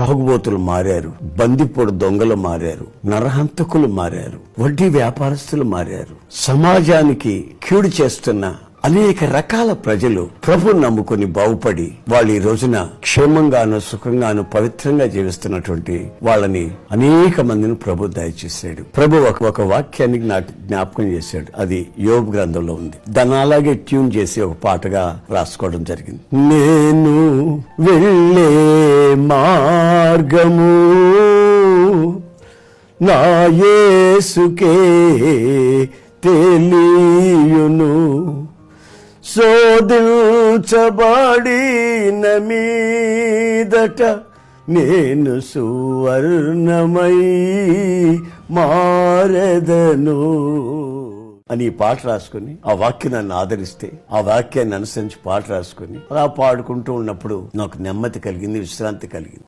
తాగుబోతులు మారారు, బందిపోడు దొంగలు మారారు, నరహంతకులు మారారు, వడ్డీ వ్యాపారస్తులు మారారు. సమాజానికి కీడు చేస్తున్న అనేక రకాల ప్రజలు ప్రభు నమ్ముకుని బాగుపడి వాళ్ళు ఈ రోజున క్షేమంగాను సుఖంగాను పవిత్రంగా జీవిస్తున్నటువంటి వాళ్ళని అనేక మందిని ప్రభు దయచేశాడు. ప్రభు ఒక వాక్యానికి నాకు జ్ఞాపకం చేశాడు. అది యోబు గ్రంథంలో ఉంది. దాన్ని అలాగే ట్యూన్ చేసి ఒక పాటగా రాసుకోవడం జరిగింది. నేను వెళ్ళే మార్గము నా యేసుకే తెలియును, శోధించబడిన మీదట నేను సువర్ణమై మారెదను అని ఈ పాట రాసుకుని ఆ వాక్యం నన్ను ఆదరిస్తే ఆ వాక్యాన్ని అనుసరించి పాట రాసుకుని అలా పాడుకుంటూ ఉన్నప్పుడు నాకు నెమ్మది కలిగింది, విశ్రాంతి కలిగింది.